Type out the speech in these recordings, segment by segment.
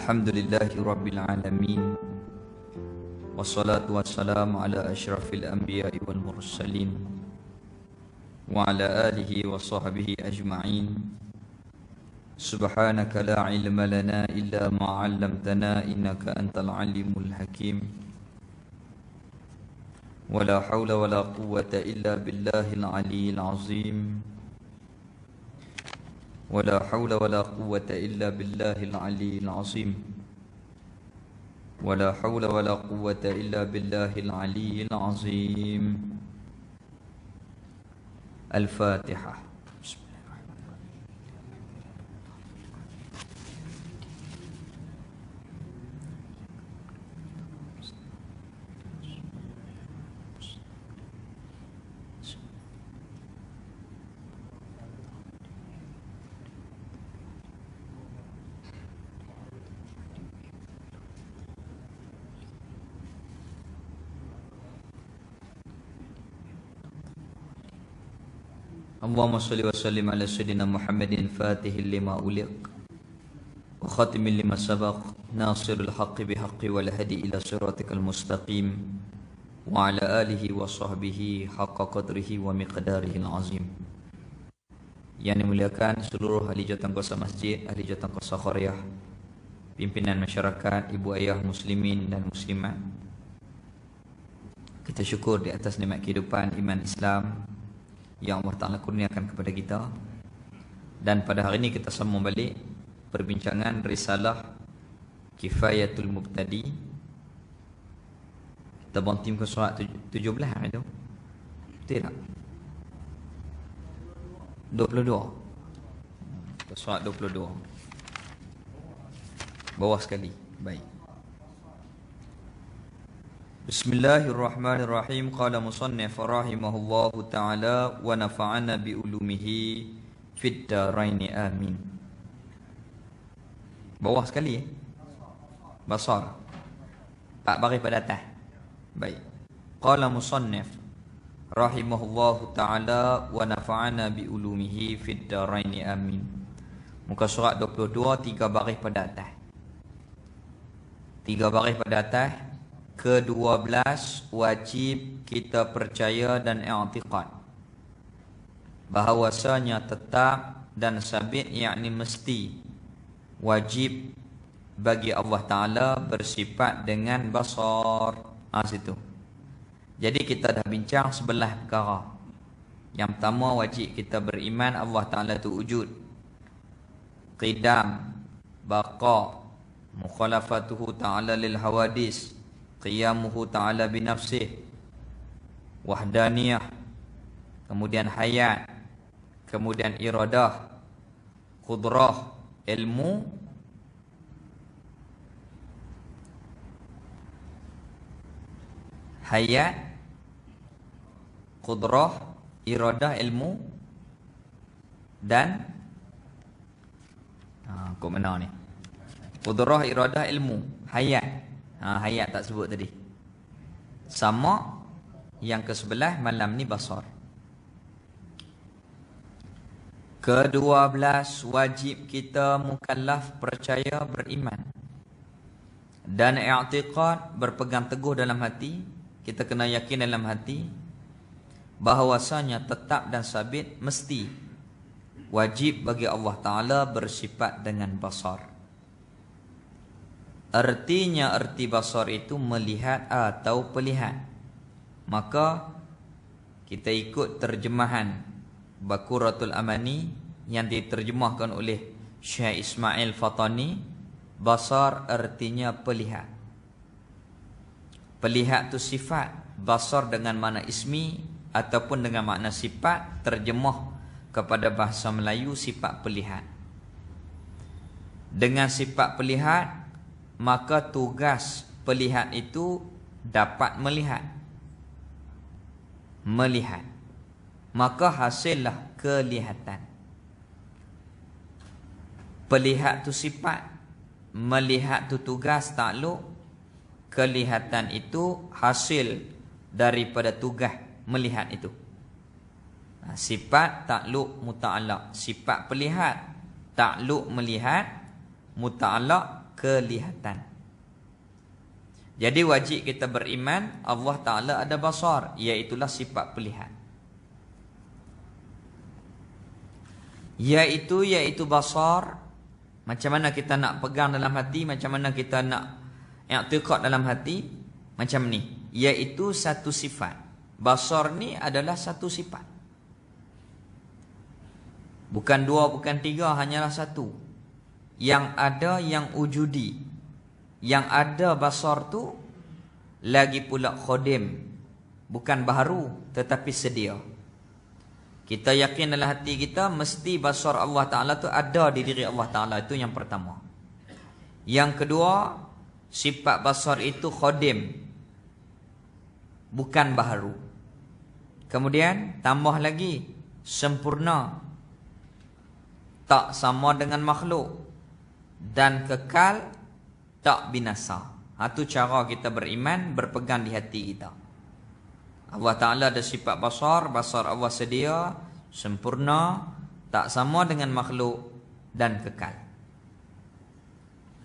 Alhamdulillahi Rabbil Alamin. Wassalatu wassalamu ala ashrafil anbiya'i wal mursalin wa ala alihi wa sahbihi ajma'in. Subhanaka la ilma lana illa ma 'allamtana innaka antal alimul hakim. Wa la hawla wa la quwwata illa billahil aliyyil azim. ولا حول ولا قوة إلا بالله العلي العظيم ولا حول ولا قوة إلا بالله العلي العظيم. الفاتحة. Allahumma salli wa sallim ala sayyidina Muhammadin fatihil lima uliq wa khatimil lima sabaq nasirul haqqi bihaqqi wal hadi ila siratikal mustaqim wa ala alihi wa sahbihi haqqa qadrihi wa miqdarihil azim. Yang dimuliakan seluruh ahli jawatankuasa masjid, ahli jawatankuasa qaryah, pimpinan masyarakat, ibu ayah muslimin dan muslimat. Kita syukur di atas nikmat kehidupan iman Islam yang Allah Ta'ala kurniakan kepada kita. Dan pada hari ini kita sambung balik perbincangan risalah Kifayatul Mubtadi. Kita bantim ke surat 17 hari itu. Betul tak? 22. Ke surat 22. Bawah sekali. Baik. Bismillahirrahmanirrahim. Qala musannif rahimahullahu ta'ala wa nafa'ana bi ulumihi fid daraini amin. Bawah sekali Basar. Pak baris pada atas. Baik. Qala musannif rahimahullahu ta'ala wa nafa'ana bi ulumihi fid daraini amin. Muka surat 22, 3 baris pada atas. 3 baris pada atas. Ke-12 wajib kita percaya dan i'tiqad bahawasanya tetap dan sabit, yakni mesti wajib bagi Allah Ta'ala bersifat dengan basar. Situ. Jadi kita dah bincang sebelah perkara. Yang pertama, wajib kita beriman Allah Ta'ala itu wujud, qidam, baqa, mukhalafatuhu ta'ala lil hawadis, qiyamuhu ta'ala binafsih, wahdaniyah, kemudian hayat, kemudian iradah, qudrah, ilmu, hayat, qudrah, iradah, ilmu, dan kok mana ni? Qudrah, iradah, ilmu, hayat. Hayat tak sebut tadi. Sama yang ke sebelah malam ni basar. Ke-12 wajib kita mukallaf percaya beriman dan i'tiqad, berpegang teguh dalam hati. Kita kena yakin dalam hati bahawasanya tetap dan sabit, mesti wajib bagi Allah Ta'ala bersifat dengan basar. Artinya arti basar itu melihat atau pelihat. Maka kita ikut terjemahan Baquratul Amani yang diterjemahkan oleh Syekh Ismail Fatani. Basar artinya pelihat. Pelihat itu sifat. Basar dengan makna ismi ataupun dengan makna sifat, terjemah kepada bahasa Melayu sifat pelihat. Dengan sifat pelihat, maka tugas pelihat itu dapat melihat. Melihat. Maka hasillah kelihatan. Pelihat itu sifat, melihat itu tugas, takluk. Kelihatan itu hasil daripada tugas melihat itu. Sifat takluk muta'alaq. Sifat pelihat takluk melihat, muta'alaq kelihatan. Jadi wajib kita beriman Allah Ta'ala ada basar, iaitulah sifat pelihat. Iaitu basar. Macam mana kita nak pegang dalam hati, macam mana kita nak i'tiqad dalam hati, macam ni. Iaitu satu sifat. Basar ni adalah satu sifat. Bukan dua, bukan tiga, hanyalah satu. Yang ada yang wujudi. Yang ada basar tu lagi pula khadim. Bukan baharu tetapi sedia. Kita yakin dalam hati kita mesti basar Allah Ta'ala tu ada di diri Allah Ta'ala. Itu yang pertama. Yang kedua, sifat basar itu khadim, bukan baharu. Kemudian tambah lagi, sempurna, tak sama dengan makhluk, dan kekal, tak binasa. Itu cara kita beriman, berpegang di hati kita. Allah Ta'ala ada sifat basar. Basar Allah sedia, sempurna, tak sama dengan makhluk, dan kekal.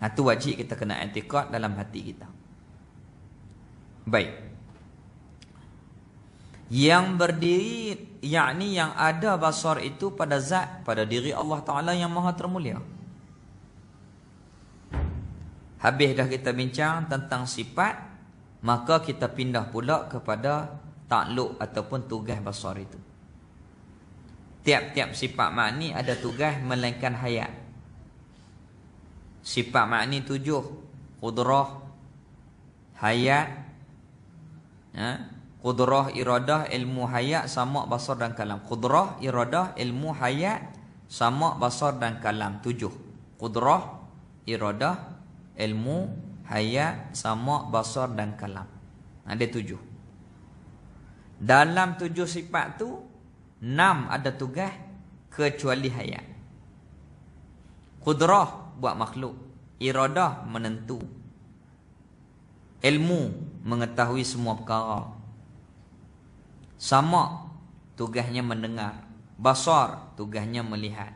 Itu wajib kita kena i'tiqad dalam hati kita. Baik. Yang berdiri, yakni yang ada basar itu pada zat, pada diri Allah Ta'ala yang maha termulia. Habis dah kita bincang tentang sifat, maka kita pindah pula kepada takluk ataupun tugas basar itu. Tiap-tiap sifat makni ada tugas melainkan hayat. Sifat makni 7. Qudrah, hayat, qudrah, iradah, ilmu, hayat, sama' basar dan kalam. Qudrah, iradah, ilmu, hayat, sama' basar dan kalam. 7. Qudrah, iradah, ilmu, hayat, sama' basar dan kalam. Ada 7. Dalam 7 sifat tu 6 ada tugas kecuali hayat. Qudrah buat makhluk, iradah menentu, ilmu mengetahui semua perkara, sama' tugasnya mendengar, basar tugasnya melihat,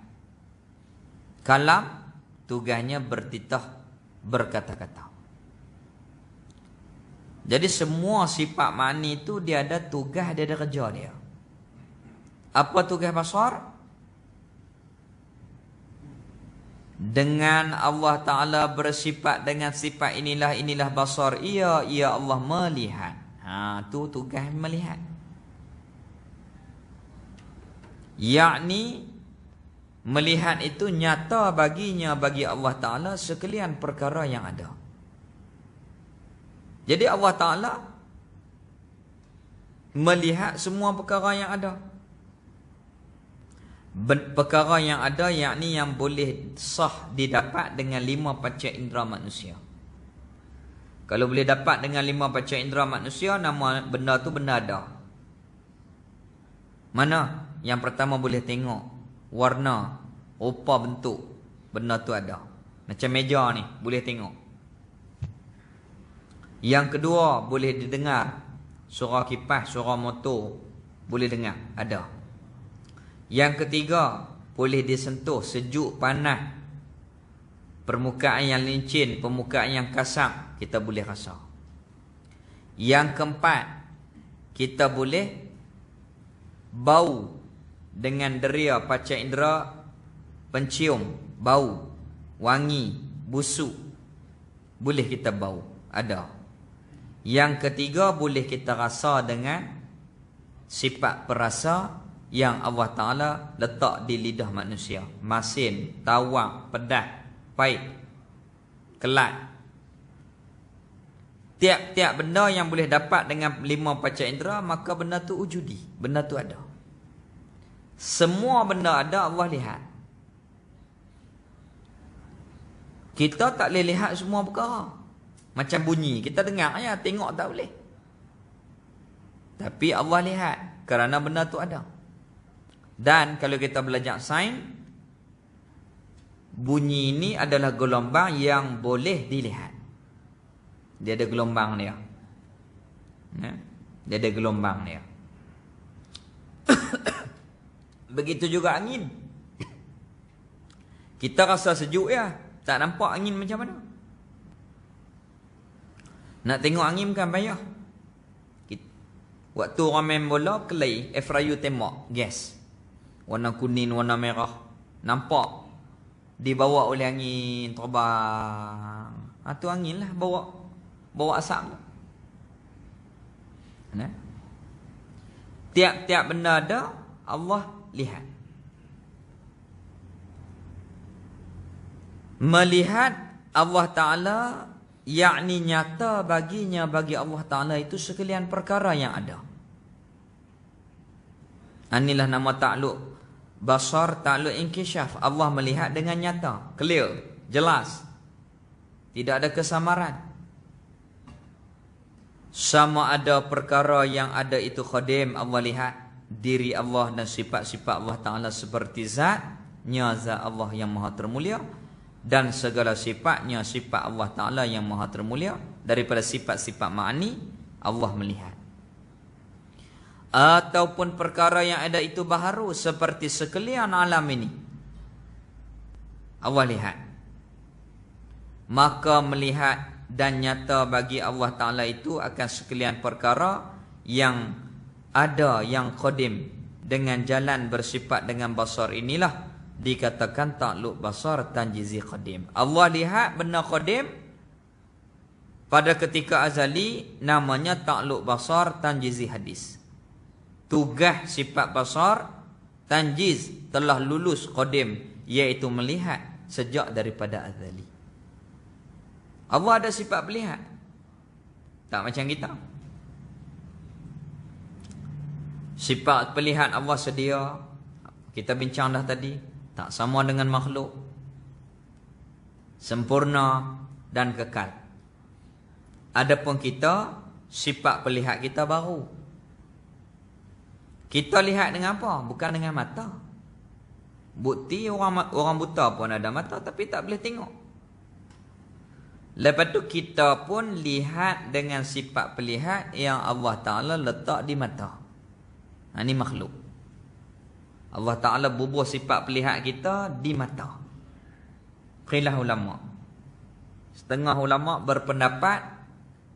kalam tugasnya bertitah, berkata-kata. Jadi semua sifat makni itu dia ada tugas, dia ada kerja dia. Apa tugas basar? Dengan Allah Ta'ala bersifat dengan sifat inilah basar. Ia Allah melihat. Tu tugas melihat. Yakni melihat itu nyata baginya, bagi Allah Ta'ala sekalian perkara yang ada. Jadi Allah Ta'ala melihat semua perkara yang ada. Perkara yang ada yakni yang boleh sah didapat dengan 5 panca indera manusia. Kalau boleh dapat dengan 5 panca indera manusia, nama benda tu benda ada. Mana? Yang pertama boleh tengok warna, rupa, bentuk, benda tu ada. Macam meja ni boleh tengok. Yang kedua boleh didengar, suara kipas, suara motor boleh dengar, ada. Yang ketiga boleh disentuh, sejuk, panas, permukaan yang licin, permukaan yang kasar, kita boleh rasa. Yang keempat, kita boleh bau dengan deria panca indera pencium, bau, wangi, busuk, boleh kita bau, ada. Yang ketiga boleh kita rasa dengan sifat perasa yang Allah Ta'ala letak di lidah manusia. Masin, tawak, pedas, pahit, kelat. Tiap-tiap benda yang boleh dapat dengan 5 panca indera, maka benda tu wujudi, benda tu ada. Semua benda ada, Allah lihat. Kita tak boleh lihat semua perkara. Macam bunyi, kita dengar ya, tengok tak boleh. Tapi Allah lihat, kerana benda tu ada. Dan kalau kita belajar sains, bunyi ini adalah gelombang yang boleh dilihat. Dia ada gelombang dia. Dia ada gelombang dia. Begitu juga angin. Kita rasa sejuk ya, tak nampak angin macam mana. Nak tengok angin bukan payah. Waktu orang main bola, kelai, Efrayu tembak, gas. Warna kuning, warna merah. Nampak. Dibawa oleh angin, terbang. Tu angin lah, bawa asap. Nah. Tiap-tiap benda ada, Allah lihat. Melihat Allah Ta'ala, yakni nyata baginya, bagi Allah Ta'ala itu sekalian perkara yang ada. Inilah nama ta'luk basar, ta'luk inkishaf. Allah melihat dengan nyata, clear, jelas. Tidak ada kesamaran. Sama ada perkara yang ada itu khadim, Allah lihat. Diri Allah dan sifat-sifat Allah Ta'ala seperti zatnya, zat Allah yang maha termulia. Dan segala sifatnya sifat Allah Ta'ala yang maha termulia. Daripada sifat-sifat ma'ani, Allah melihat. Ataupun perkara yang ada itu baharu, seperti sekalian alam ini, Allah lihat. Maka melihat dan nyata bagi Allah Ta'ala itu akan sekalian perkara yang ada, yang qadim, dengan jalan bersifat dengan basar inilah dikatakan ta'luk basar tanjizi qadim. Allah lihat benda qadim pada ketika azali, namanya ta'luk basar tanjizi hadis. Tugas sifat basar tanjiz telah lulus qadim, iaitu melihat sejak daripada azali. Allah ada sifat melihat, tak macam kita. Sifat pelihat Allah sedia, kita bincang dah tadi, tak sama dengan makhluk, sempurna dan kekal. Adapun kita, sifat pelihat kita baru. Kita lihat dengan apa? Bukan dengan mata. Bukti orang buta pun ada mata tapi tak boleh tengok. Lepas tu kita pun lihat dengan sifat pelihat yang Allah Ta'ala letak di mata. Ini makhluk. Allah Ta'ala bubuh sifat pelihat kita di mata. Khilaf ulama. Setengah ulama berpendapat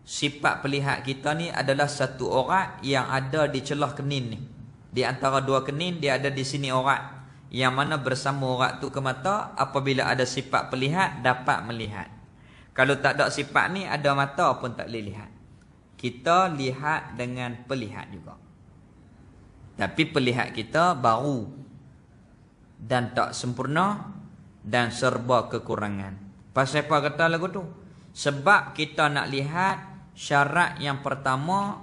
sifat pelihat kita ni adalah satu orat yang ada di celah kenin ni. Di antara dua kenin dia ada di sini orat. Yang mana bersama orat tu ke mata, apabila ada sifat pelihat dapat melihat. Kalau tak ada sifat ni, ada mata pun tak boleh lihat. Kita lihat dengan pelihat juga. Tapi pelihat kita baru dan tak sempurna dan serba kekurangan. Pasal apa kata lagu tu? Sebab kita nak lihat, syarat yang pertama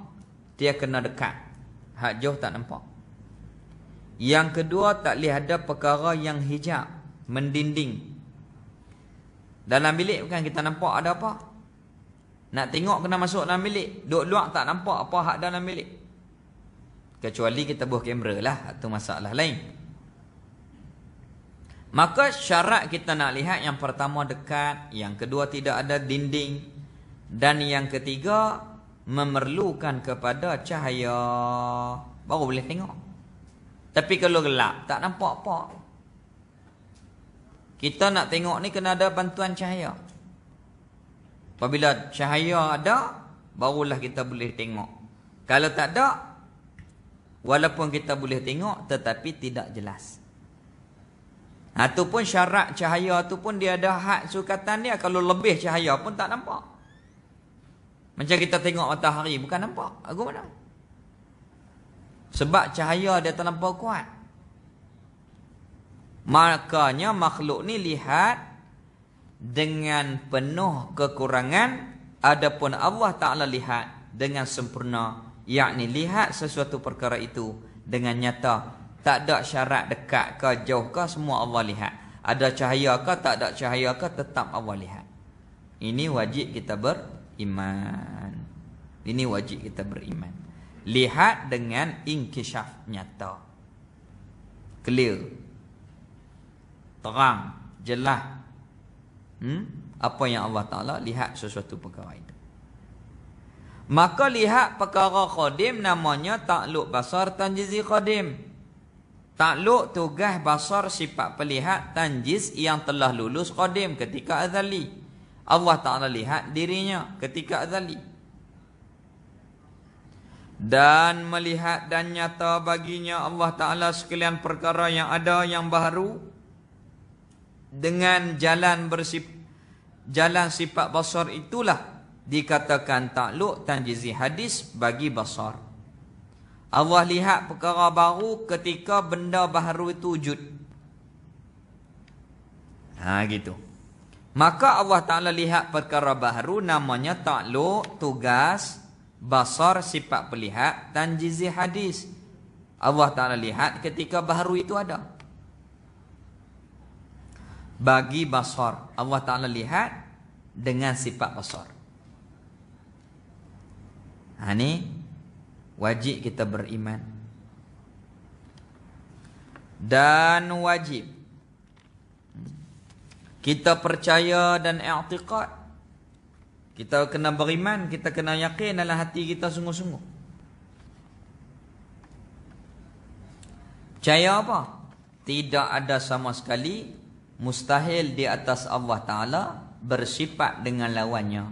dia kena dekat. Hak jauh tak nampak. Yang kedua, tak boleh ada perkara yang hijab, mendinding. Dalam bilik bukan kita nampak ada apa. Nak tengok kena masuk dalam bilik. Duduk luar tak nampak apa hak dalam bilik. Kecuali kita buat kamera lah, itu masalah lain. Maka syarat kita nak lihat, yang pertama dekat, yang kedua tidak ada dinding, dan yang ketiga memerlukan kepada cahaya, baru boleh tengok. Tapi kalau gelap tak nampak apa. Kita nak tengok ni kena ada bantuan cahaya. Apabila cahaya ada, barulah kita boleh tengok. Kalau tak ada, walaupun kita boleh tengok tetapi tidak jelas. Itu pun syarat cahaya tu pun dia ada had sukatan dia. Kalau lebih cahaya pun tak nampak. Macam kita tengok matahari bukan nampak. Aku mana? Sebab cahaya dia terlampau kuat. Makanya makhluk ni lihat dengan penuh kekurangan. Adapun Allah Ta'ala lihat dengan sempurna, yakni lihat sesuatu perkara itu dengan nyata. Tak ada syarat dekat ke jauh ke, semua Allah lihat. Ada cahaya ke tak ada cahaya ke, tetap Allah lihat. Ini wajib kita beriman. Ini wajib kita beriman. Lihat dengan inkishaf, nyata, clear, terang, jelas. Apa yang Allah Ta'ala lihat sesuatu perkara itu. Maka lihat perkara qadim namanya ta'luk basar tanjizi qadim. Ta'luk tugas basar sifat pelihat tanjiz yang telah lulus qadim ketika azali. Allah Ta'ala lihat dirinya ketika azali. Dan melihat dan nyata baginya Allah Ta'ala sekalian perkara yang ada yang baharu dengan jalan sifat basar itulah dikatakan takluk tanjizi hadis bagi basar. Allah lihat perkara baru ketika benda baharu itu wujud. Gitu. Maka Allah Ta'ala lihat perkara baharu namanya takluk tugas basar sifat pelihat tanjizi hadis. Allah Ta'ala lihat ketika baharu itu ada. Bagi basar Allah Ta'ala lihat dengan sifat basar. Ini wajib kita beriman. Dan wajib kita percaya dan i'tiqad. Kita kena beriman, kita kena yakin dalam hati kita sungguh-sungguh. Percaya apa? Tidak ada sama sekali mustahil di atas Allah Ta'ala bersifat dengan lawannya,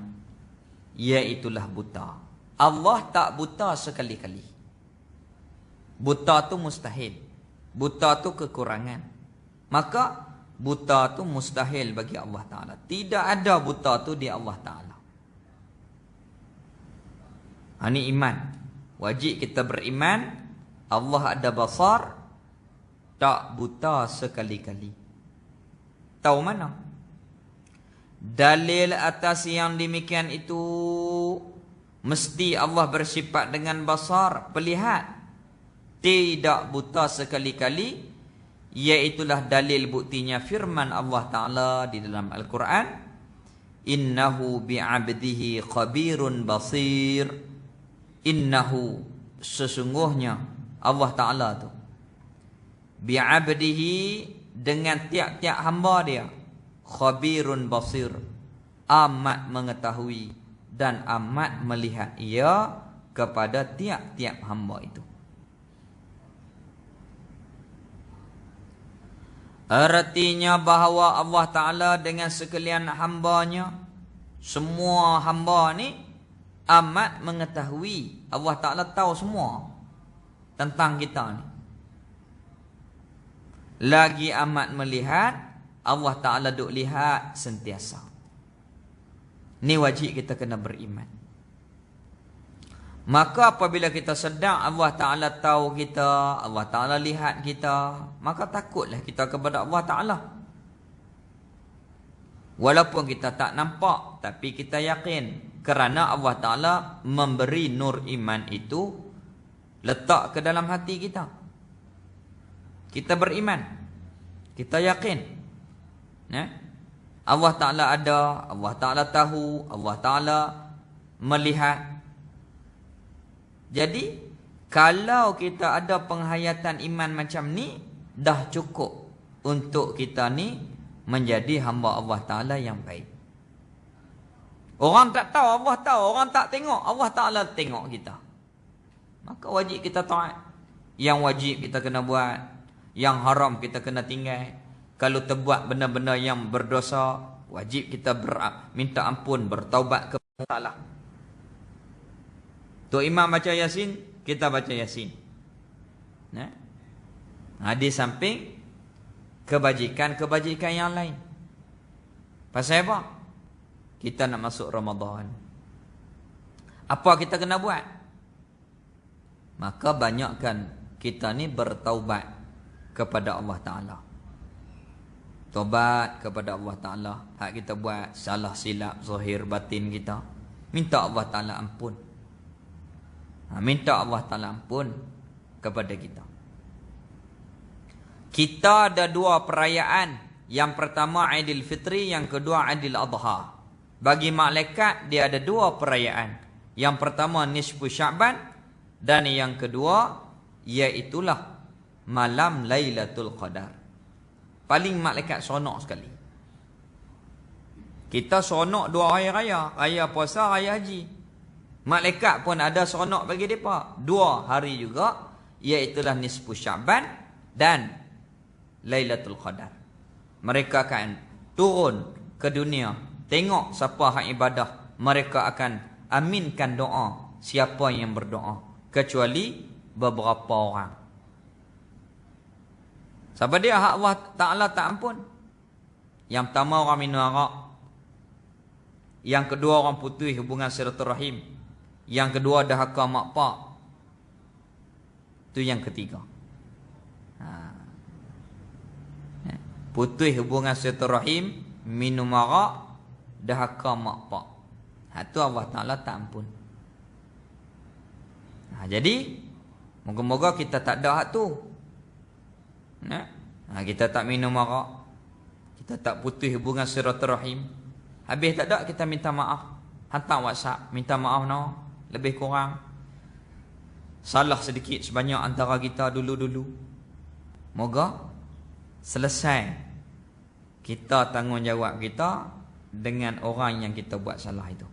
iaitulah buta. Allah tak buta sekali-kali. Buta tu mustahil. Buta tu kekurangan. Maka buta tu mustahil bagi Allah Ta'ala. Tidak ada buta tu di Allah Ta'ala. Ini iman. Wajib kita beriman Allah ada basar, tak buta sekali-kali. Tahu mana? Dalil atas yang demikian itu mesti Allah bersifat dengan basar, pelihat, tidak buta sekali-kali, iaitulah dalil buktinya firman Allah Ta'ala di dalam Al-Quran, innahu bi'abdihi khabirun basir. Innahu, sesungguhnya Allah Ta'ala tu bi'abdihi, dengan tiap-tiap hamba dia, khabirun basir, amat mengetahui dan amat melihat ia kepada tiap-tiap hamba itu. Artinya bahawa Allah Ta'ala dengan sekalian hambanya, semua hamba ni amat mengetahui. Allah Ta'ala tahu semua tentang kita ni. Lagi amat melihat, Allah Ta'ala duk lihat sentiasa. Ni wajib kita kena beriman. Maka apabila kita sedar Allah Ta'ala tahu kita, Allah Ta'ala lihat kita, maka takutlah kita kepada Allah Ta'ala. Walaupun kita tak nampak, tapi kita yakin. Kerana Allah Ta'ala memberi nur iman itu, letak ke dalam hati kita. Kita beriman, kita yakin, Allah Ta'ala ada, Allah Ta'ala tahu, Allah Ta'ala melihat. Jadi kalau kita ada penghayatan iman macam ni, dah cukup untuk kita ni menjadi hamba Allah Ta'ala yang baik. Orang tak tahu, Allah tahu. Orang tak tengok, Allah Ta'ala tengok kita. Maka wajib kita taat. Yang wajib kita kena buat, yang haram kita kena tinggal. Kalau terbuat benda-benda yang berdosa, wajib kita minta ampun, bertaubat kepada Allah. Tok Imam baca Yasin, kita baca Yasin. Di samping kebajikan-kebajikan yang lain. Pasal apa? Kita nak masuk Ramadan. Apa kita kena buat? Maka banyakkan kita ni bertaubat kepada Allah Ta'ala. Taubat kepada Allah Ta'ala. Hak kita buat salah silap zahir batin kita, minta Allah Ta'ala ampun. Minta Allah Ta'ala ampun kepada kita. Kita ada dua perayaan. Yang pertama Aidil Fitri, yang kedua Aidil Adha. Bagi malaikat dia ada dua perayaan. Yang pertama nisfu Sya'ban, dan yang kedua iaitulah malam Lailatul Qadar. Paling malaikat seronok sekali. Kita seronok dua hari raya, raya puasa, raya haji. Malaikat pun ada seronok bagi mereka. Dua hari juga, iaitulah nisfu Sya'ban dan Lailatul Qadar. Mereka akan turun ke dunia, tengok siapa hak ibadah, mereka akan aminkan doa siapa yang berdoa. kecuali beberapa orang. Siapa dia hak Allah Ta'ala tak ampun? Yang pertama orang minum arak. Yang kedua orang putus hubungan silaturahim. Yang kedua dahaka mak pak. Itu yang ketiga. Putus hubungan silaturahim, minum arak, dahaka mak pak. Itu Allah Ta'ala tak ampun. Jadi moga-moga kita tak ada hak tu. Kita tak minum arak, kita tak putus hubungan silaturahim. Habis tak ada, kita minta maaf. Hantar WhatsApp, minta maaf lebih kurang salah sedikit sebanyak antara kita dulu-dulu. Moga selesai kita tanggungjawab kita dengan orang yang kita buat salah itu.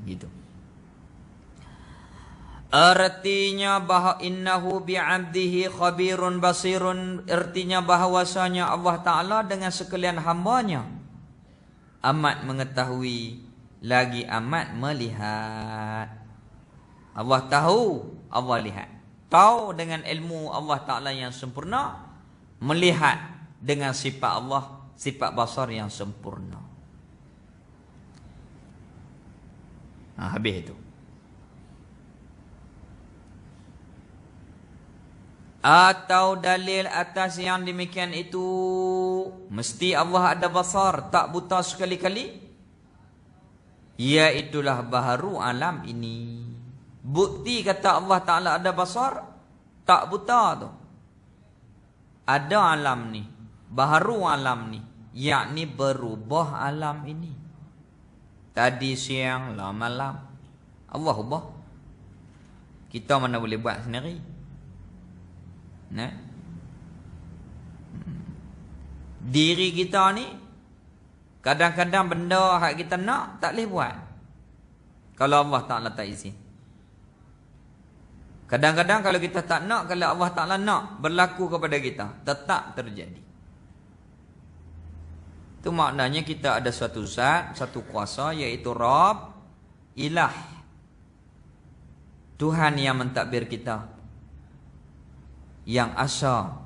Gitu. Artinya bahawa innahu bi'abdihi khabirun basirun. Artinya bahawasanya Allah Ta'ala dengan sekalian hambanya amat mengetahui lagi amat melihat. Allah tahu, Allah lihat. Tahu dengan ilmu Allah Ta'ala yang sempurna, melihat dengan sifat Allah, sifat basar yang sempurna. Habis itu. Atau dalil atas yang demikian itu, mesti Allah ada basar, tak buta sekali-kali. Iaitulah baharu alam ini. Bukti kata Allah Ta'ala ada basar, tak buta tu. Ada alam ni, baharu alam ni, yakni berubah alam ini. Tadi siang, lah malam, Allah ubah. Kita mana boleh buat sendiri. Diri kita ni kadang-kadang benda hak kita nak tak boleh buat kalau Allah Ta'ala tak izin. Kadang-kadang kalau kita tak nak, kalau Allah Ta'ala nak berlaku kepada kita, tetap terjadi. Itu maknanya kita ada suatu zat, satu kuasa, iaitu Rabb, Ilah, Tuhan yang mentadbir kita, yang asa,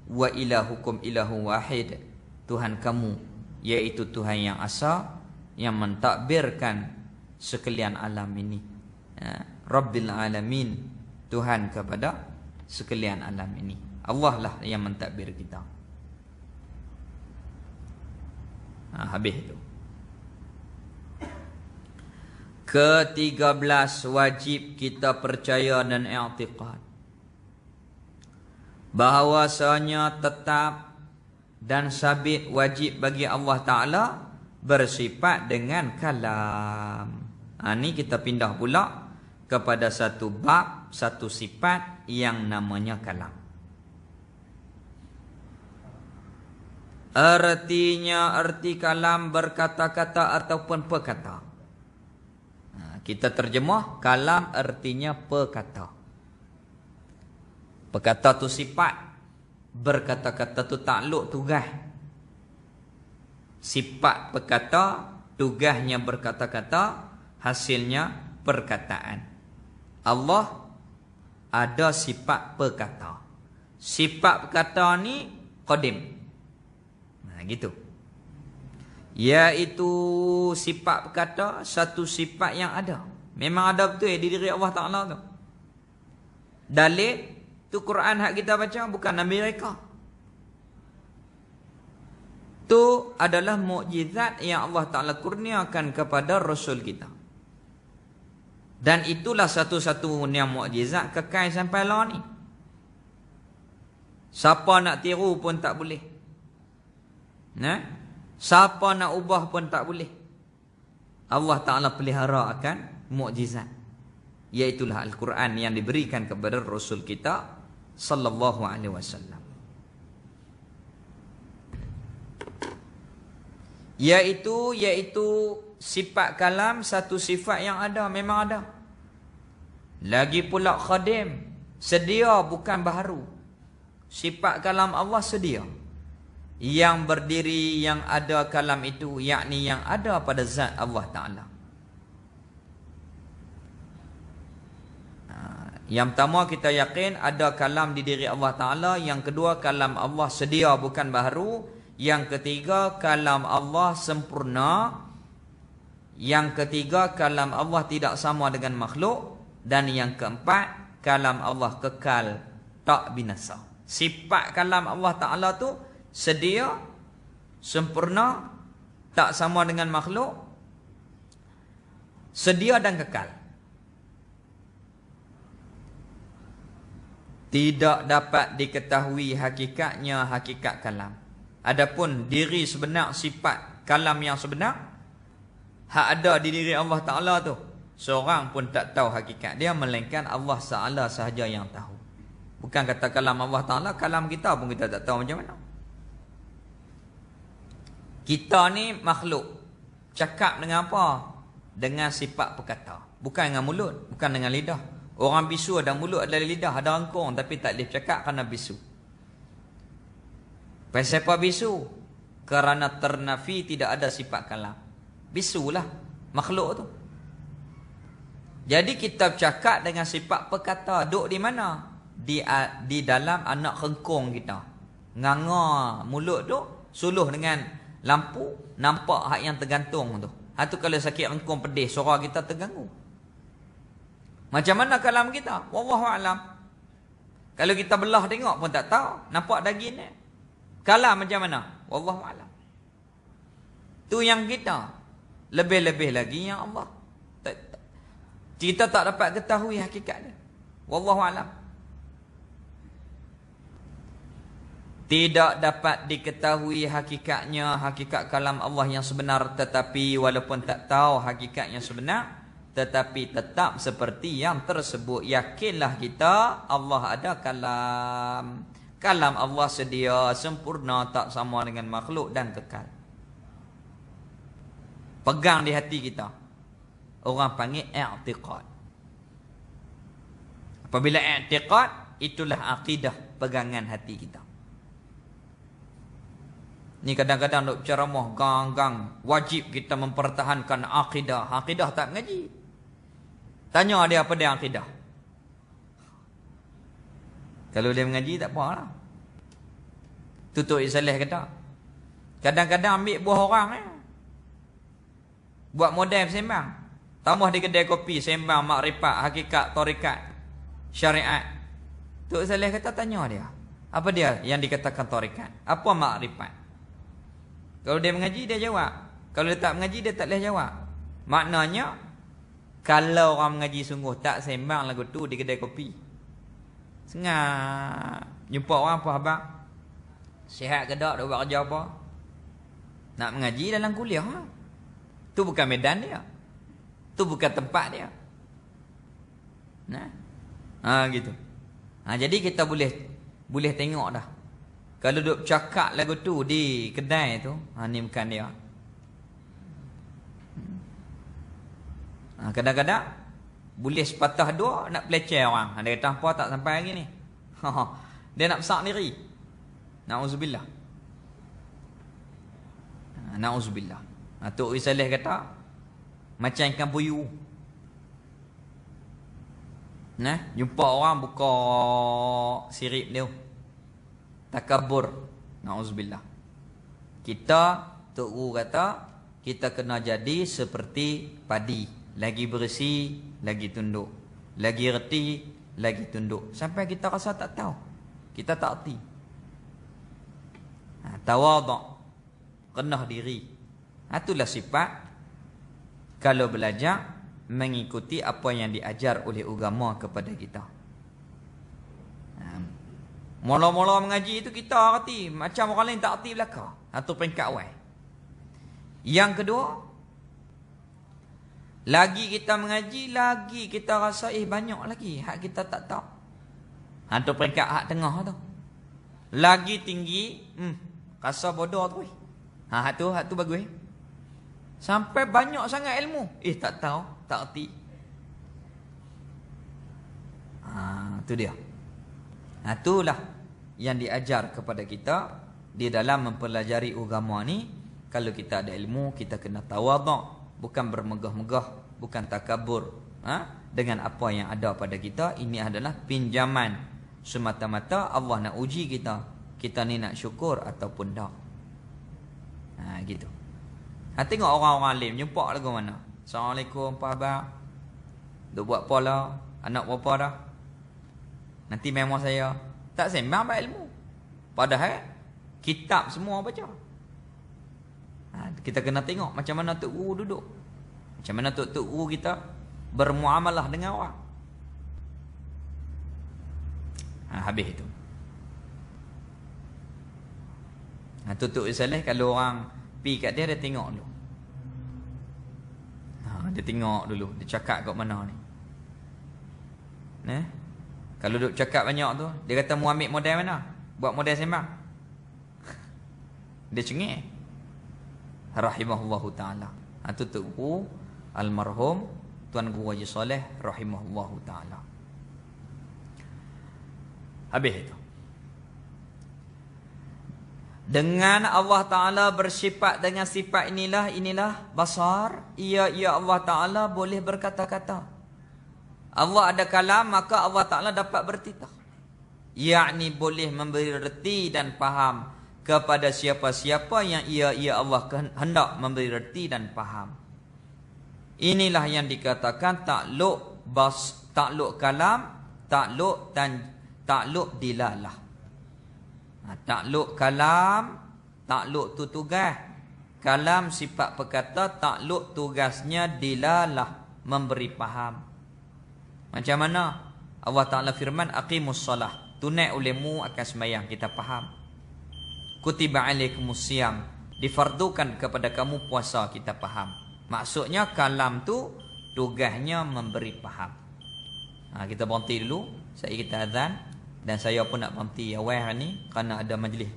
wa ilahukum ilahu wahid, Tuhan kamu yaitu Tuhan yang asa, yang mentadbirkan sekalian alam ini. Rabbil alamin, Tuhan kepada sekalian alam ini. Allah lah yang mentadbir kita. Habis itu. Ke-13, wajib kita percaya dan i'tiqad bahawasanya tetap dan sabit wajib bagi Allah Ta'ala bersifat dengan kalam. Ini kita pindah pula kepada satu bab, satu sifat yang namanya kalam. Artinya, arti kalam berkata-kata ataupun perkata. Kita terjemah, kalam artinya perkata. Perkata tu sifat, berkata-kata tu takluk tugas. Sifat perkata, tugasnya berkata-kata, hasilnya perkataan. Allah ada sifat perkata. Sifat perkata ni qadim. Gitu. Iaitu sifat perkata, satu sifat yang ada. Memang ada betul di diri Allah Ta'ala tu. Dalil tu Quran hak kita baca, bukan Nabi mereka. Tu adalah mukjizat yang Allah Ta'ala kurniakan kepada Rasul kita. Dan itulah satu-satunya mukjizat kekal sampai lah ni. Siapa nak tiru pun tak boleh. Siapa nak ubah pun tak boleh. Allah Ta'ala pelihara akan mukjizat. Iaitulah Al-Quran yang diberikan kepada Rasul kita sallallahu alaihi wasallam. Iaitu sifat kalam, satu sifat yang ada, memang ada. Lagi pula khadim, sedia bukan baharu. Sifat kalam Allah sedia. Yang berdiri, yang ada kalam itu, yakni yang ada pada zat Allah Ta'ala. Yang pertama kita yakin ada kalam di diri Allah Ta'ala. Yang kedua kalam Allah sedia bukan baharu. Yang ketiga kalam Allah sempurna. Yang ketiga kalam Allah tidak sama dengan makhluk. Dan yang keempat kalam Allah kekal tak binasa. Sifat kalam Allah Ta'ala tu sedia, sempurna, tak sama dengan makhluk, sedia dan kekal. Tidak dapat diketahui hakikatnya hakikat kalam. Adapun diri sebenar, sifat kalam yang sebenar, hak ada di diri Allah Ta'ala tu, seorang pun tak tahu hakikat dia, melainkan Allah Ta'ala sahaja yang tahu. Bukan kata kalam Allah Ta'ala, kalam kita pun kita tak tahu macam mana. Kita ni makhluk, cakap dengan apa? Dengan sifat perkata. Bukan dengan mulut, bukan dengan lidah. Orang bisu ada mulut, ada lidah, ada angkung, tapi tak boleh cakap kerana bisu. Pasal apa bisu? Kerana ternafi tidak ada sifat kalam. Bisulah makhluk tu. Jadi kita cakap dengan sifat perkata. Duduk di mana? Di dalam anak kengkung kita. Nganga mulut tu, suluh dengan lampu, nampak hak yang tergantung tu. Hak tu kalau sakit kengkung pedih, suara kita terganggu. Macam mana kalam kita? Wallahu a'lam. Kalau kita belah tengok pun tak tahu. Nampak daging ni. Kalam macam mana? Wallahu a'lam. Tu yang kita. Lebih-lebih lagi yang Allah. Kita tak dapat ketahui hakikat dia. Wallahu a'lam. Tidak dapat diketahui hakikatnya, hakikat kalam Allah yang sebenar. Tetapi walaupun tak tahu hakikat yang sebenar, tetapi tetap seperti yang tersebut. Yakinlah kita Allah ada kalam. Kalam Allah sedia, sempurna, tak sama dengan makhluk dan kekal. Pegang di hati kita. Orang panggil i'tiqad. Apabila i'tiqad, itulah akidah, pegangan hati kita. Ni kadang-kadang duk ceramah gang-gang, wajib kita mempertahankan akidah. Akidah tak mengaji. Tanya dia apa dia akidah. Kalau dia mengaji tak apa lah. Tutup Isalih kata. Kadang-kadang ambil buah orang buat model sembang. Tambah di kedai kopi sembang makrifat, hakikat, tarikat, syariat. Tok Isalih kata tanya dia. Apa dia yang dikatakan tarikat? Apa makrifat? Kalau dia mengaji dia jawab. Kalau dia tak mengaji dia tak boleh jawab. Maknanya kalau orang mengaji sungguh tak sembang lagu tu di kedai kopi. Sengat. Jumpa orang apa abang? Sihat ke tak? Dah buat kerja apa? Nak mengaji dalam kuliah. Tu bukan medan dia. Tu bukan tempat dia. Nah. Gitu. Jadi kita boleh tengok dah. Kalau duk cakap lagu tu di kedai tu, ni bukan dia. Kadang-kadang boleh sepatah dua nak peleceh orang. Dia kata apa tak sampai hari ni. Dia nak besar diri. Na'udzubillah. Na'udzubillah. Tok Isalih kata macam ikan puyuh. Jumpa orang buka sirip dia. Takabur. Na'udzubillah. Kita, Tok Guru kata, kita kena jadi seperti padi. Lagi bersih, lagi tunduk. Lagi reti, lagi tunduk. Sampai kita rasa tak tahu. Kita tak erti. Tawaduk. Rendah diri. Itulah sifat kalau belajar mengikuti apa yang diajar oleh agama kepada kita. Mula-mula mengaji itu kita erti. Macam orang lain tak erti belakang. Itu peringkat awal. Yang kedua, lagi kita mengaji, lagi kita rasa banyak lagi hak kita tak tahu. Itu peringkat hak tengah tu. Lagi tinggi, rasa bodoh tu. Hak tu bagus. Sampai banyak sangat ilmu. Tak tahu, tak erti. Itu dia. Itulah yang diajar kepada kita di dalam mempelajari agama ni. Kalau kita ada ilmu, kita kena tawaduk. Bukan bermegah-megah, bukan takabur. dengan apa yang ada pada kita. Ini adalah pinjaman semata-mata Allah nak uji kita. Kita ni nak syukur ataupun tak. Gitu. Tengok orang-orang alim jumpa lagu mana. Assalamualaikum, apa khabar? Duk buat apa lah? Anak berapa dah? Nanti memang saya tak sembang buat ilmu. Padahal kitab semua baca. Kita kena tengok macam mana Tok Guru duduk. Macam mana Tok Guru kita bermuamalah dengan orang. Habis itu. Tok Saleh kalau orang pi kat dia tengok dulu. Dia tengok dulu, dia cakap kat mana ni. Kalau duk cakap banyak tu, dia kata mu ambil model mana? Buat model sembang. Dia cengih. Rahimahullahu ta'ala. Itu Tok Guru almarhum Tuan Guru Haji Saleh rahimahullahu ta'ala. Habis itu. Dengan Allah Ta'ala bersifat dengan sifat inilah basar. Ya Allah Ta'ala boleh berkata-kata. Allah ada kalam, maka Allah Ta'ala dapat bertitah. Yakni boleh memberi reti dan faham kepada siapa-siapa yang ia Allah hendak memberi reti dan faham. Inilah yang dikatakan takluk kalam, takluk dilalah. Takluk kalam, takluk tu tugas. Kalam sifat perkata, takluk tugasnya dilalah, memberi faham. Macam mana? Allah Ta'ala firman, aqimus salah. Tunai olehmu akan sembahyang, kita faham. Kutiba alaikumus siyam. Difardukan kepada kamu puasa, kita faham. Maksudnya kalam tu tugasnya memberi faham. Kita berhenti dulu. Saya kita azan. Dan saya pun nak berhenti awal ni kerana ada majlis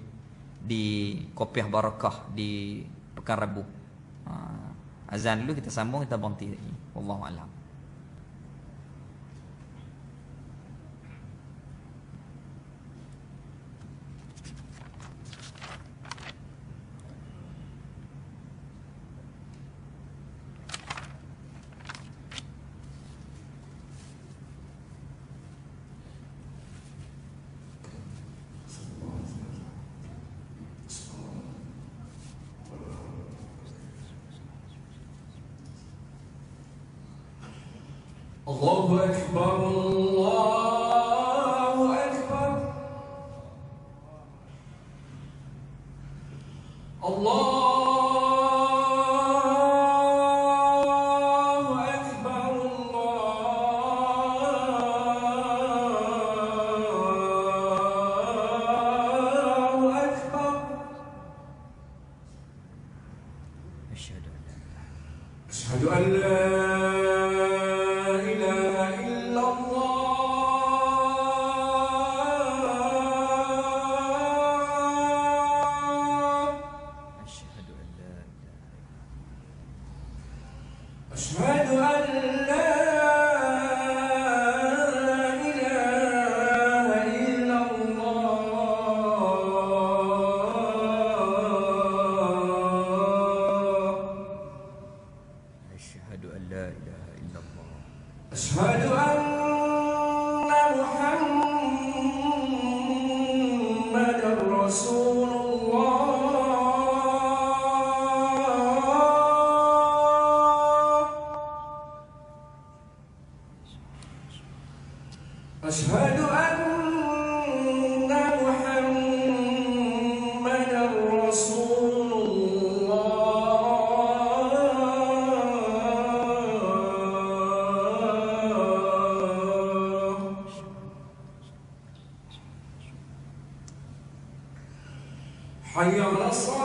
di Kopiah Barakah di Pekan Rabu. Azan dulu, kita sambung, kita berhenti lagi. Wallahu a'lam. Allahu Akbar, Allahu Akbar, Allahu Akbar, Allahu Akbar. Asyhadu an la حي على الصلاة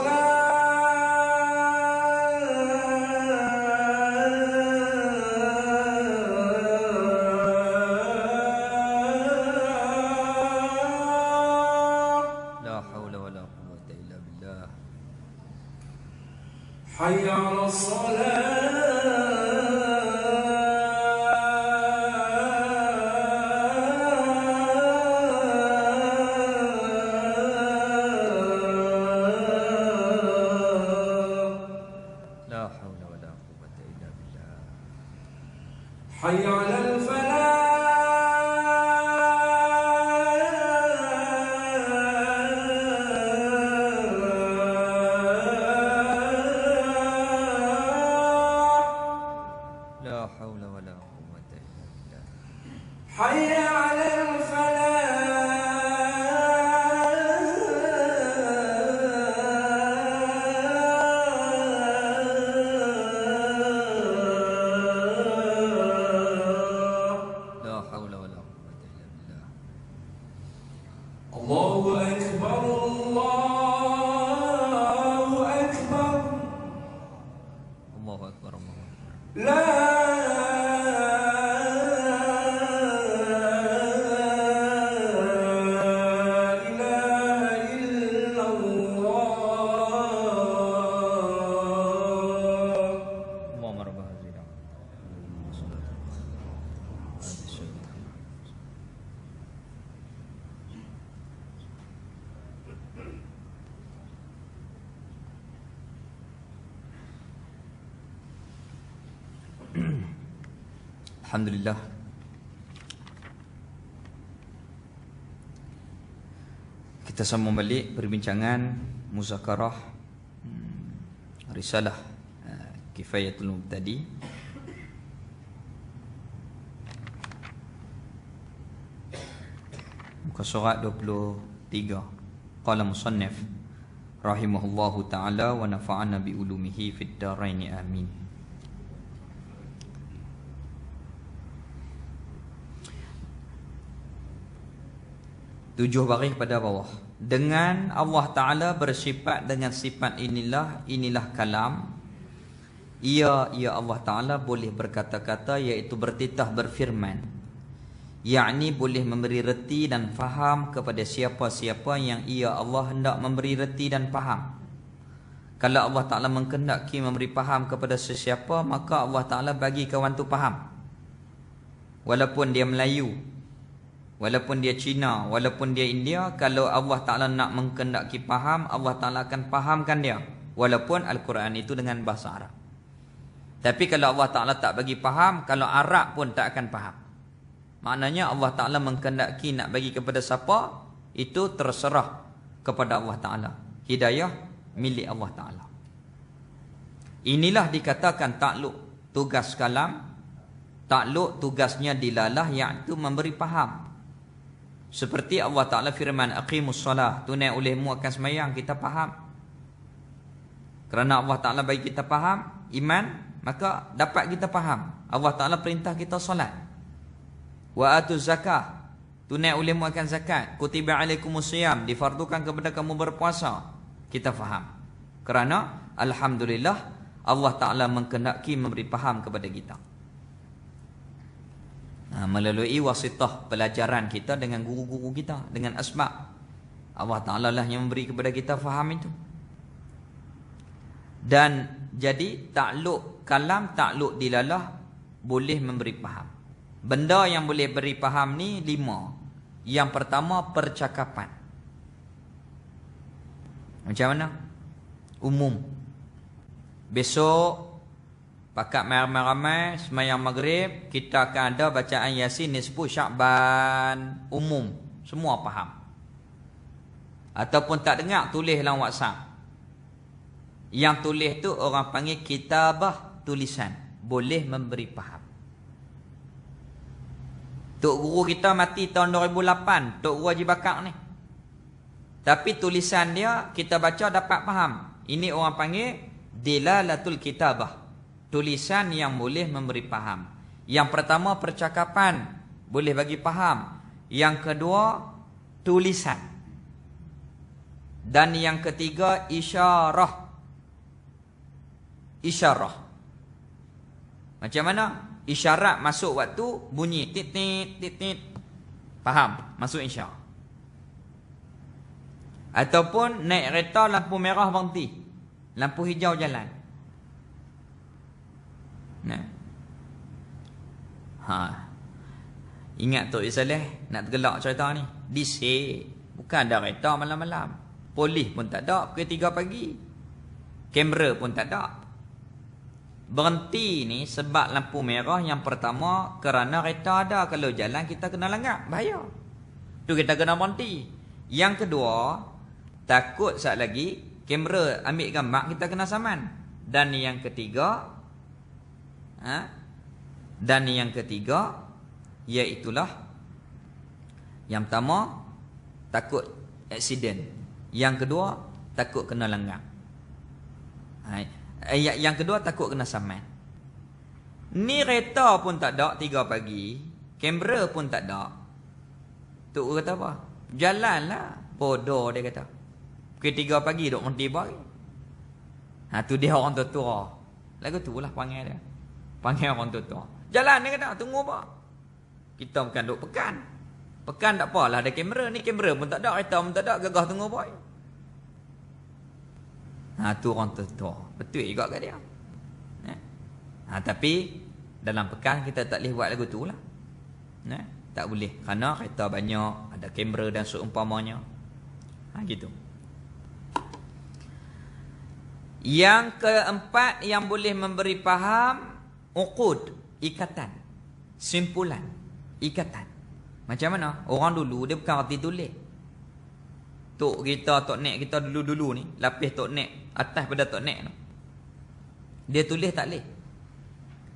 لا حول ولا قوة إلا بالله حي على الصلاة حي حي على الفلاح لا حول ولا قوة إلا بالله. حي على الفلاح. لا حول ولا قوة إلا بالله. الله أكبر الله أكبر الله أكبر الله أكبر. لا إله إلا الله. اللهم رب هذه الدعوة والصلاة هذه السيدة. Alhamdulillah. Kita sambung balik perbincangan muzakarah risalah Kifayatul Mubtadi. Muka surat 23. Qala musannif rahimahullahu ta'ala wa nafa'ana bi ulumihi fid darain amin. Tujuh baris pada bawah. Dengan Allah Ta'ala bersifat dengan sifat inilah kalam. Ia Allah Ta'ala boleh berkata-kata, iaitu bertitah berfirman, yakni boleh memberi reti dan faham kepada siapa-siapa yang ia Allah hendak memberi reti dan faham. Kalau Allah Ta'ala menghendaki memberi faham kepada sesiapa, maka Allah Ta'ala bagi kawan tu faham, walaupun dia Melayu, walaupun dia Cina, walaupun dia India. Kalau Allah Ta'ala nak menghendaki faham, Allah Ta'ala akan fahamkan dia, walaupun Al-Quran itu dengan bahasa Arab. Tapi kalau Allah Ta'ala tak bagi faham, kalau Arab pun tak akan faham. Maknanya Allah Ta'ala menghendaki nak bagi kepada siapa, itu terserah kepada Allah Ta'ala. Hidayah milik Allah Ta'ala. Inilah dikatakan takluk tugas kalam. Takluk tugasnya dilalah, iaitu memberi faham. Seperti Allah Ta'ala firman, aqimus salah, tunai olehmu akan semayang, kita faham. Kerana Allah Ta'ala bagi kita faham iman, maka dapat kita faham. Allah Ta'ala perintah kita solat. Wa atuz zakah, tunai olehmu akan zakat. Kutiba alaikumus siyam, difardukan kepada kamu berpuasa, kita faham. Kerana alhamdulillah Allah Ta'ala menghendaki memberi faham kepada kita. Melalui wasitah pelajaran kita dengan guru-guru kita, dengan asbab. Allah Ta'ala lah yang memberi kepada kita faham itu. Dan jadi takluk kalam, takluk dilalah boleh memberi faham. Benda yang boleh beri faham ni 5. Yang pertama, percakapan. Macam mana? Umum. Besok pakat ramai-ramai semayang maghrib, kita akan ada bacaan Yasin nisfu Sya'ban. Umum, semua faham. Ataupun tak dengar, tulis dalam WhatsApp. Yang tulis tu orang panggil kitabah, tulisan. Boleh memberi faham. Tok guru kita mati tahun 2008, Tok Guru Haji Bakar ni. Tapi tulisan dia kita baca dapat faham. Ini orang panggil dilalatul kitabah. Tulisan yang boleh memberi faham. Yang pertama, percakapan, boleh bagi faham. Yang kedua, tulisan. Dan yang ketiga, isyarah. Isyarah. Macam mana? Isyarat masuk waktu bunyi tit-tit, tit-tit. Faham? Masuk isyarat. Ataupun naik kereta, lampu merah berhenti, lampu hijau jalan. Nah. Ingat Tok Saleh nak tergelak cerita ni. Disik. Bukan ada kereta malam-malam. Polis pun tak ada pukul 3 pagi. Kamera pun tak ada. Berhenti ni sebab lampu merah yang pertama kerana kereta ada. Kalau jalan kita kena langgar, bahaya. Tu kita kena berhenti. Yang kedua, takut saat lagi kamera ambil gambar kita kena saman. Dan yang ketiga, iaitulah yang pertama takut aksiden. Yang kedua takut kena langgar. Yang kedua takut kena saman. Ni kereta pun tak ada 3 pagi, kamera pun tak ada. Tu kata apa? Jalanlah. Bodoh dia kata. Pukul 3 pagi duk berhenti bagi. Tu dia orang tua. Lagu tu lah panggil dia. Panggil orang tua. Jalan dia kata, tunggu apa? Kita bukan duk pekan. Pekan tak apalah ada kamera. Ni kamera pun tak ada, kereta pun tak ada, gagah tunggu apa? Tu orang tua. Betul juga kat dia. Tapi dalam pekan kita tak boleh buat lagu tu lah. Tak boleh. Kerana kereta banyak, ada kamera dan seumpamanya. Gitu. Yang keempat yang boleh memberi faham, uqud, ikatan, simpulan, ikatan. Macam mana? Orang dulu dia bukan reti tulis. Tok kita, tok nek kita dulu-dulu ni, lapis tok nek atas pada tok nek tu. Dia tulis tak boleh.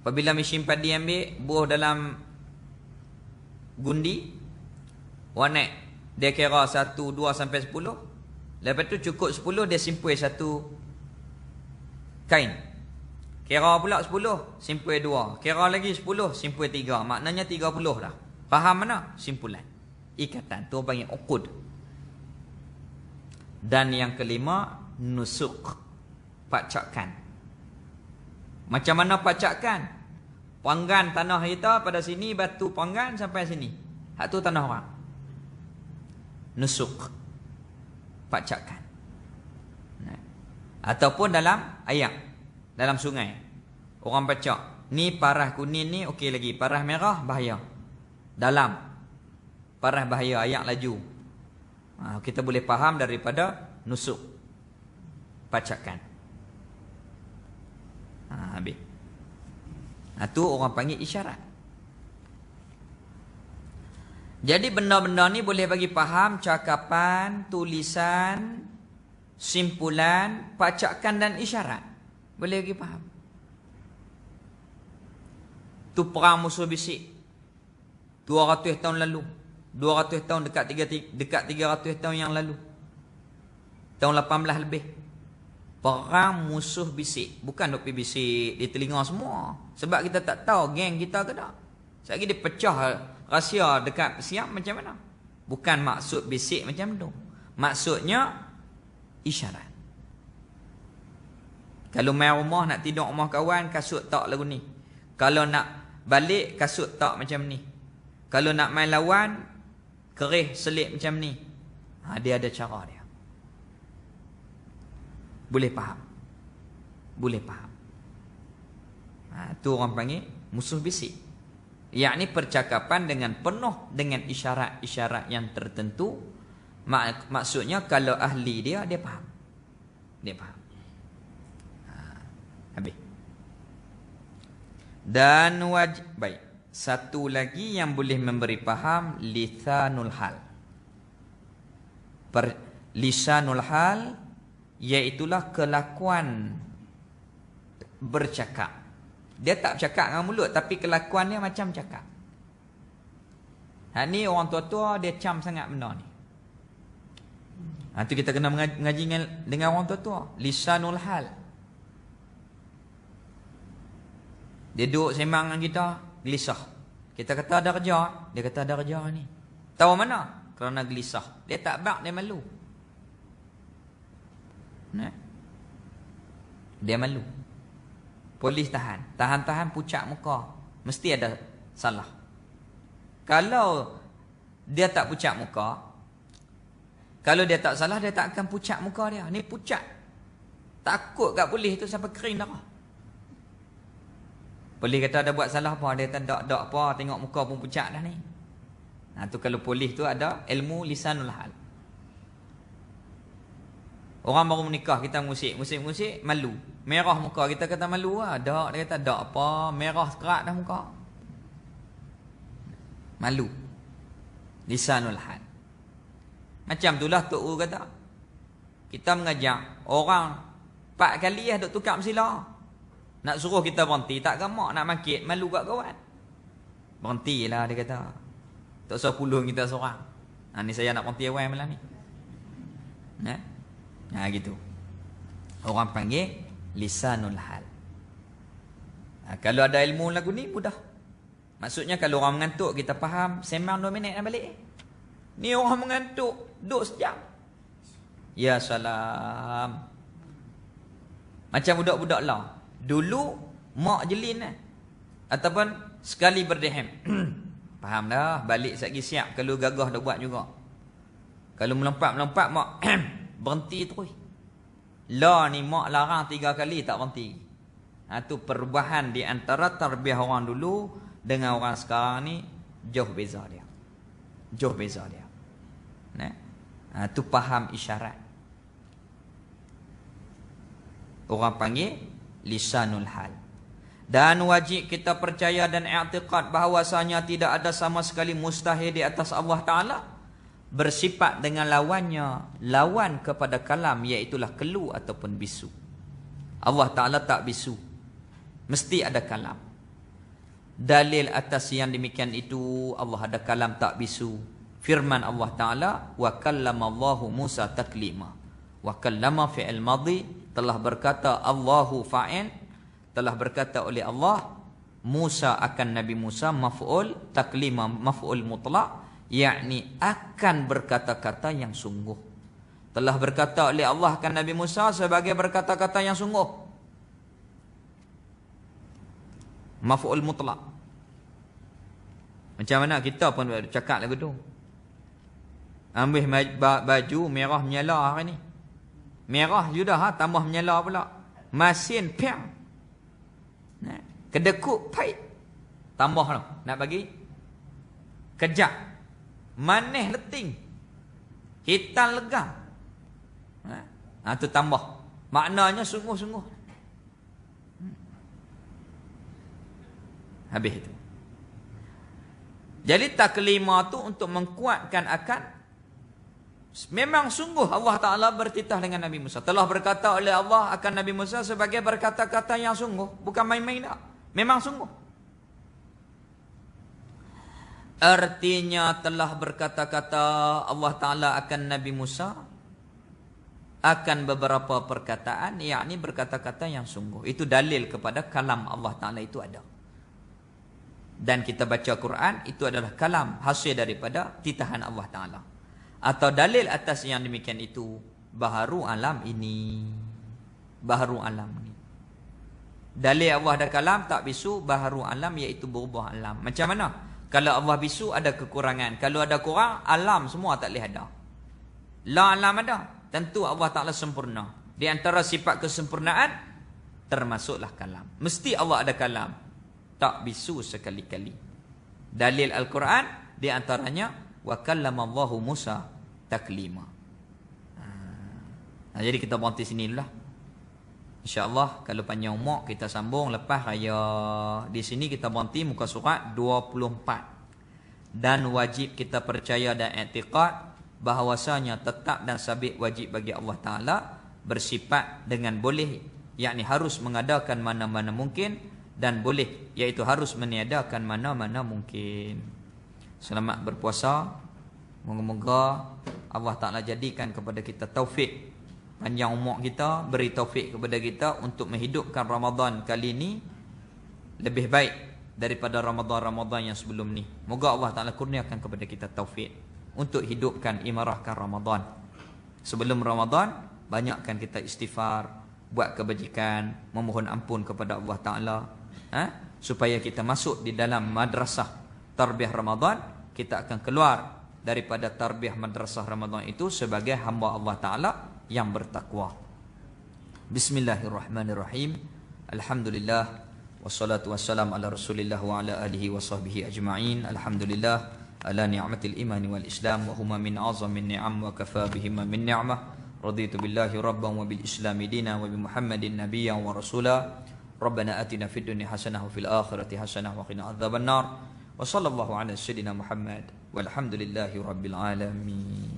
Apabila mesin padi ambil, buah dalam gundi, warna dia kira 1, 2 sampai 10. Lepas tu cukup 10 dia simpul satu kain. Kira pula 10, simpul 2. Kira lagi 10, simpul 3. Maknanya 30 dah. Faham mana? Simpulan. Ikatan. Tu panggil uqud. Dan yang kelima, nusuk. Pacakan. Macam mana pacakan? Panggan tanah kita pada sini, batu panggan sampai sini. Hak tu tanah orang. Nusuk. Pacakan. Ataupun dalam air, dalam sungai. Orang pacak. Ni parah kuning ni okey lagi. Parah merah bahaya. Dalam. Parah bahaya, air laju. Kita boleh faham daripada nusuk. Pacakan. Habis. Tu orang panggil isyarat. Jadi benda-benda ni boleh bagi faham cakapan, tulisan, simpulan, pacakan dan isyarat. Boleh bagi faham. Tu perang musuh bisik 200 tahun lalu. 200 tahun dekat 300 tahun yang lalu. Tahun 18 lebih. Perang musuh bisik. Bukan duk pergi bisik di telinga semua. Sebab kita tak tahu geng kita ke tak. Sekali dia pecah rahsia dekat siap macam mana. Bukan maksud bisik macam tu. Maksudnya isyarat. Kalau main rumah nak tidur rumah kawan, kasut tak lagu ni. Kalau nak balik, kasut tak macam ni. Kalau nak main lawan, kerih selit macam ni. Dia ada cara dia. Boleh faham. Boleh faham. Tu orang panggil musuh bisik. Yakni percakapan dengan penuh dengan isyarat-isyarat yang tertentu. Maksudnya kalau ahli dia faham. Dia faham. Habis. Dan baik. Satu lagi yang boleh memberi faham, lisanul hal. Lisanul hal iaitulah kelakuan bercakap. Dia tak bercakap dengan mulut, tapi kelakuan dia macam cakap. Ni orang tua-tua dia cam sangat benda ni. Tu kita kena mengaji dengan orang tua-tua. Lisanul hal. Dia duduk sembang dengan kita, gelisah. Kita kata ada kerja, dia kata ada kerja ni. Tahu mana? Kerana gelisah. Dia tak bak, dia malu. Dia malu. Polis tahan pucat muka. Mesti ada salah. Kalau dia tak pucat muka, kalau dia tak salah, dia tak akan pucat muka dia. Ni pucat. Takut kat polis tu sampai kering darah. Polis kata ada buat salah apa, dia tak apa, tengok muka pun pucat dah ni. Tu kalau polis tu ada ilmu lisanul hal. Orang baru menikah, kita musik, malu. Merah muka, kita kata malu lah. Tak, dia kata tak apa, merah kerak dah muka. Malu. Lisanul hal. Macam itulah Tok Guru kata. Kita mengajak orang 4 kali duk tukar mesilah. Nak suruh kita berhenti, tak gamak nak makit, malu kat kawan. Berhentilah dia kata. Tak usah pulung kita seorang. Ni saya nak berhenti awal malam ni. Gitu. Orang panggil lisanul hal. Kalau ada ilmu lagu ni mudah. Maksudnya kalau orang mengantuk kita faham, sembang 2 minit dah balik. Ni orang mengantuk, duduk sejam. Ya salam. Macam budak-budak lah. Dulu mak jelin lah. Ataupun sekali berdehem. Faham dah, balik lagi siap. Kalau gagah dah buat juga. Kalau melompat-melompat mak berhenti terus. Lah ni mak larang 3 kali tak berhenti. Itu perubahan di antara tarbiyah orang dulu dengan orang sekarang ni jauh beza dia. Jauh beza dia. Itu faham isyarat. Orang panggil lisanul hal. Dan wajib kita percaya dan i'tiqad bahawasanya tidak ada sama sekali mustahil di atas Allah Ta'ala bersifat dengan lawannya, lawan kepada kalam, iaitulah kelu ataupun bisu. Allah Ta'ala tak bisu, mesti ada kalam. Dalil atas yang demikian itu, Allah ada kalam tak bisu. Firman Allah Ta'ala, wa kallamallahu Musa taklima. Wa kallama fi'il madhi, telah berkata Allahu fa'in, telah berkata oleh Allah Musa akan Nabi Musa, maf'ul taklima, maf'ul mutlak, yakni akan berkata-kata yang sungguh. Telah berkata oleh Allah akan Nabi Musa sebagai berkata-kata yang sungguh. Maf'ul mutlak. Macam mana kita pun cakap lagu tu. Ambil baju merah menyala hari ni. Merah sudah tambah menyala pula. Masin piang. Kedekut pahit. Tambah lah. Nak bagi kejap. Manis leting. Hitam legam. Itu tambah. Maknanya sungguh-sungguh. Habis itu. Jadi taklima tu untuk mengkuatkan akan memang sungguh Allah Ta'ala bertitah dengan Nabi Musa. Telah berkata oleh Allah akan Nabi Musa sebagai berkata-kata yang sungguh. Bukan main-main tak. Memang sungguh. Artinya telah berkata-kata Allah Ta'ala akan Nabi Musa akan beberapa perkataan, yakni berkata-kata yang sungguh. Itu dalil kepada kalam Allah Ta'ala itu ada. Dan kita baca Quran, itu adalah kalam hasil daripada titahan Allah Ta'ala. Atau dalil atas yang demikian itu, baharu alam ini. Baharu alam ini. Dalil Allah ada kalam, tak bisu, baharu alam, iaitu berubah alam. Macam mana? Kalau Allah bisu, ada kekurangan. Kalau ada kurang, alam semua tak boleh ada. La alam ada. Tentu Allah Ta'ala sempurna. Di antara sifat kesempurnaan, termasuklah kalam. Mesti Allah ada kalam. Tak bisu sekali-kali. Dalil Al-Quran, di antaranya, wa kallamallahu Musa taklima. Jadi kita berhenti sini dulu lah. InsyaAllah kalau panjang umur kita sambung lepas raya. Di sini kita berhenti muka surat 24. Dan wajib kita percaya dan i'tiqad bahawasanya tetap dan sabit wajib bagi Allah Ta'ala bersifat dengan boleh, yakni harus mengadakan mana-mana mungkin, dan boleh, iaitu harus meniadakan mana-mana mungkin. Selamat berpuasa. Moga-moga Allah Ta'ala jadikan kepada kita taufik, panjang umur kita, beri taufik kepada kita untuk menghidupkan Ramadan kali ini lebih baik daripada Ramadan-Ramadan yang sebelum ni. Moga Allah Ta'ala kurniakan kepada kita taufik untuk hidupkan, imarahkan Ramadan. Sebelum Ramadan, banyakkan kita istighfar, buat kebajikan, memohon ampun kepada Allah Ta'ala, supaya kita masuk di dalam madrasah tarbiyah Ramadan. Kita akan keluar daripada tarbiyah madrasah Ramadan itu sebagai hamba Allah Ta'ala yang bertakwa. Bismillahirrahmanirrahim. Alhamdulillah. Wassalatu wassalam ala rasulillah wa ala alihi wa sahbihi ajma'in. Alhamdulillah ala ni'matil imani wal islam wa huma min azamin ni'am wa kafa bihima min ni'mah. raditu billahi rabban wa bil islami dina wa bi Muhammadin nabiyyan wa rasula. Rabbana atina fid dunya hasanah wa fil akhirati hasanah wa qina adzabannar. Wa sallallahu ala sayyidina Muhammad walhamdulillahi rabbil alamin.